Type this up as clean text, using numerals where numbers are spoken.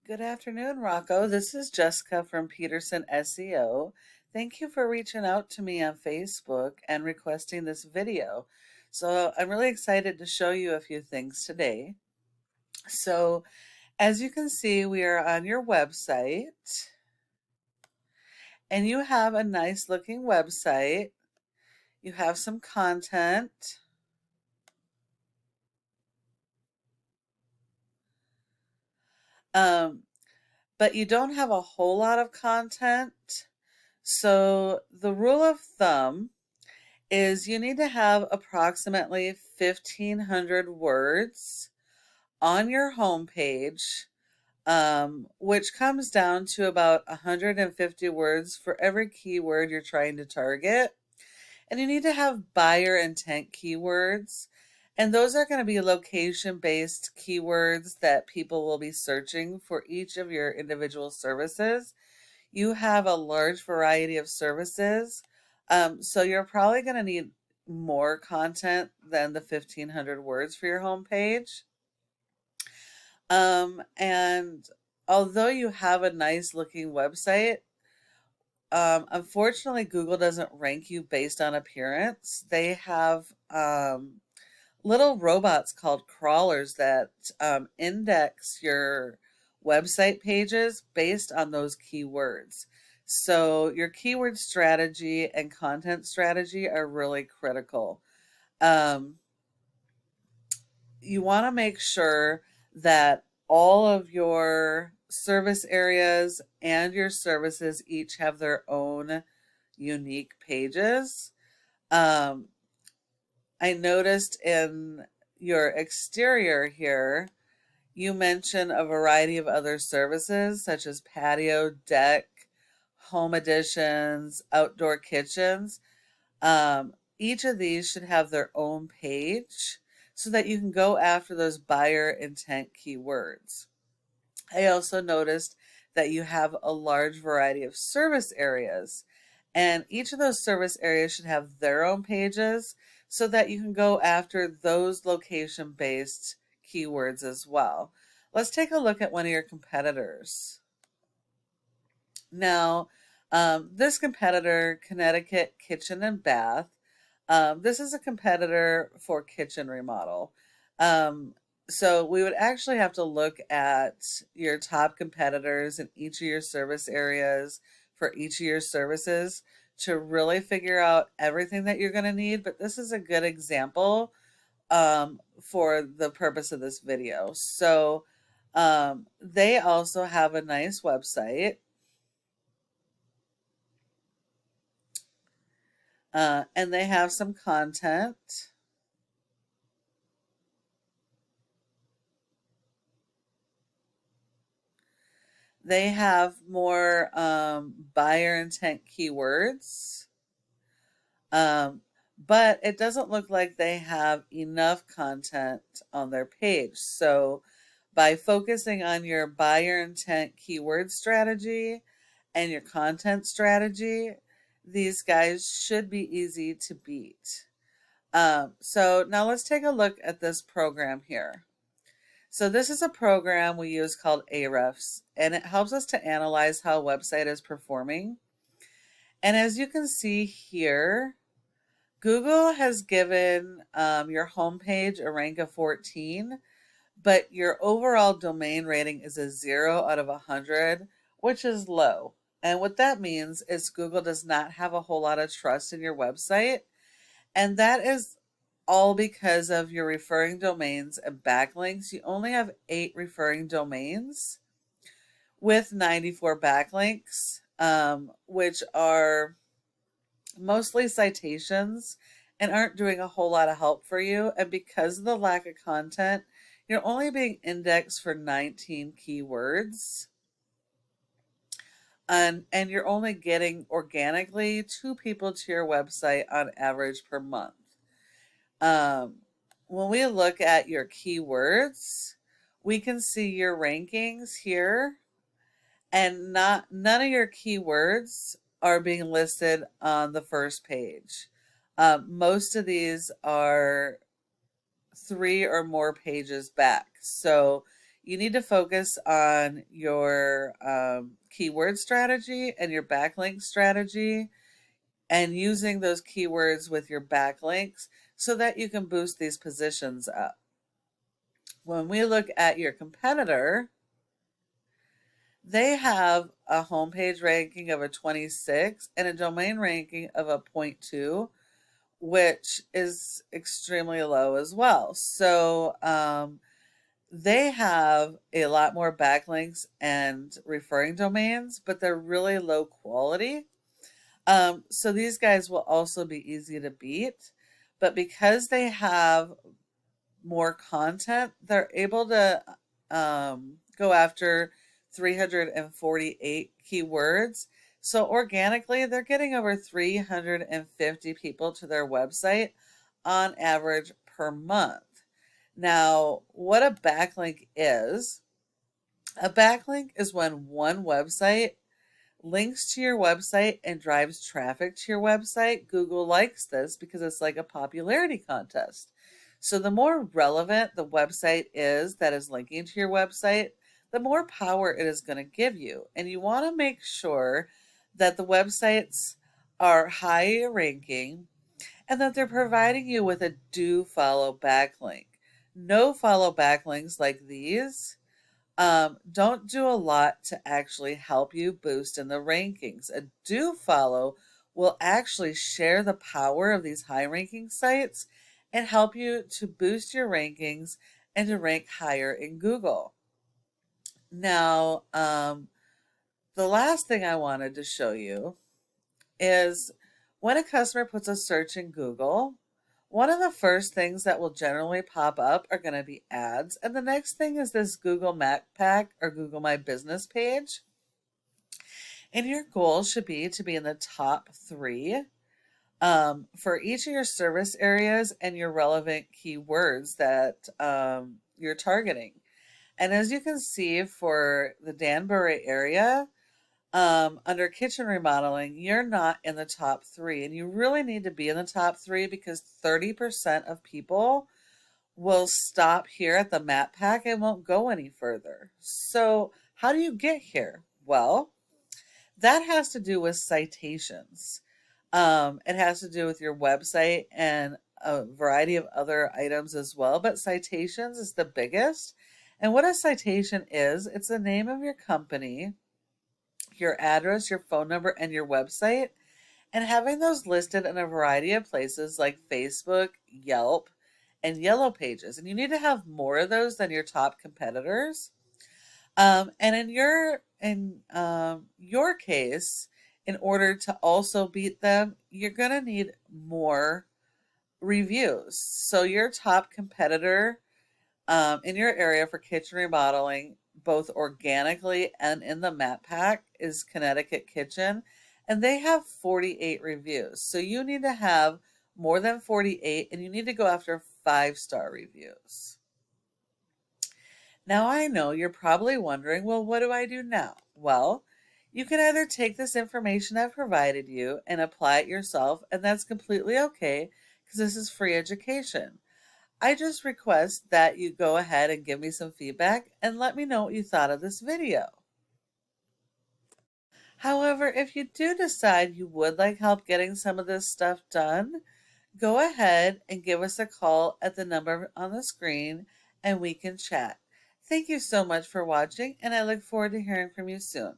Good afternoon, Rocco. This is Jessica from Peterson SEO. Thank you for reaching out to me on Facebook and requesting this video. So I'm really excited to show you a few things today. So as you can see, we are on your website and you have a nice looking website. You have some content. Um, but you don't have a whole lot of content. So the rule of thumb is you need to have approximately 1,500 words on your homepage, which comes down to about 150 words for every keyword you're trying to target. And you need to have buyer intent keywords. And those are going to be location-based keywords that people will be searching for each of your individual services. You have a large variety of services, so you're probably going to need more content than the 1,500 words for your homepage. And although you have a nice looking website, unfortunately, Google doesn't rank you based on appearance. They have little robots called crawlers that index your website pages based on those keywords. So your keyword strategy and content strategy are really critical. Um, you want to make sure that all of your service areas and your services each have their own unique pages. Um, I noticed in your exterior here, you mention a variety of other services such as patio, deck, home additions, outdoor kitchens. Each of these should have their own page so that you can go after those buyer intent keywords. I also noticed that you have a large variety of service areas, and each of those service areas should have their own pages so that you can go after those location-based keywords as well. Let's take a look at one of your competitors. Now, this competitor, Connecticut Kitchen and Bath, this is a competitor for kitchen remodel. So we would actually have to look at your top competitors in each of your service areas for each of your services to really figure out everything that you're going to need. But this is a good example for the purpose of this video. So they also have a nice website. And they have some content. They have more buyer intent keywords, but it doesn't look like they have enough content on their page. So by focusing on your buyer intent keyword strategy and your content strategy, these guys should be easy to beat. So now let's take a look at this program here. So this is a program we use called Ahrefs, and it helps us to analyze how a website is performing. And as you can see here, Google has given your homepage a rank of 14, but your overall domain rating is a 0 out of 100, which is low. And what that means is Google does not have a whole lot of trust in your website. And that is all because of your referring domains and backlinks. You only have 8 referring domains with 94 backlinks, which are mostly citations and aren't doing a whole lot of help for you. And because of the lack of content, you're only being indexed for 19 keywords. And you're only getting organically 2 people to your website on average per month. When we look at your keywords, we can see your rankings here, and none of your keywords are being listed on the first page. Most of these are 3 or more pages back. So You need to focus on your keyword strategy and your backlink strategy, and using those keywords with your backlinks so that you can boost these positions up. When we look at your competitor, they have a homepage ranking of a 26 and a domain ranking of a 0.2, which is extremely low as well. So they have a lot more backlinks and referring domains, but they're really low quality. So these guys will also be easy to beat, but because they have more content, they're able to go after 348 keywords. So organically, they're getting over 350 people to their website on average per month. Now, what a backlink is when one website links to your website and drives traffic to your website. Google likes this because it's like a popularity contest. So the more relevant the website is that is linking to your website, the more power it is going to give you. And you want to make sure that the websites are high ranking and that they're providing you with a do follow backlink. No follow backlinks like these don't do a lot to actually help you boost in the rankings. A do follow will actually share the power of these high ranking sites and help you to boost your rankings and to rank higher in Google. Now, the last thing I wanted to show you is when a customer puts a search in Google, one of the first things that will generally pop up are going to be ads. And the next thing is this Google Map Pack or Google My Business page. And your goal should be to be in the top 3 for each of your service areas and your relevant keywords that you're targeting. And as you can see for the Danbury area, under kitchen remodeling, you're not in the top 3, and you really need to be in the top 3 because 30% of people will stop here at the map pack and won't go any further. So how do you get here? Well, that has to do with citations. It has to do with your website and a variety of other items as well, but citations is the biggest. And what a citation is, it's the name of your company, your address, your phone number, and your website, and having those listed in a variety of places like Facebook, Yelp, and Yellow Pages. And you need to have more of those than your top competitors. And in your case, in order to also beat them, you're going to need more reviews. So your top competitor in your area for kitchen remodeling, both organically and in the map pack, is Connecticut Kitchen, and they have 48 reviews. So you need to have more than 48, and you need to go after 5-star reviews. Now I know you're probably wondering, well, what do I do now? Well, you can either take this information I've provided you and apply it yourself, and that's completely okay because this is free education. I just request that you go ahead and give me some feedback and let me know what you thought of this video. However, if you do decide you would like help getting some of this stuff done, go ahead and give us a call at the number on the screen and we can chat. Thank you so much for watching, and I look forward to hearing from you soon.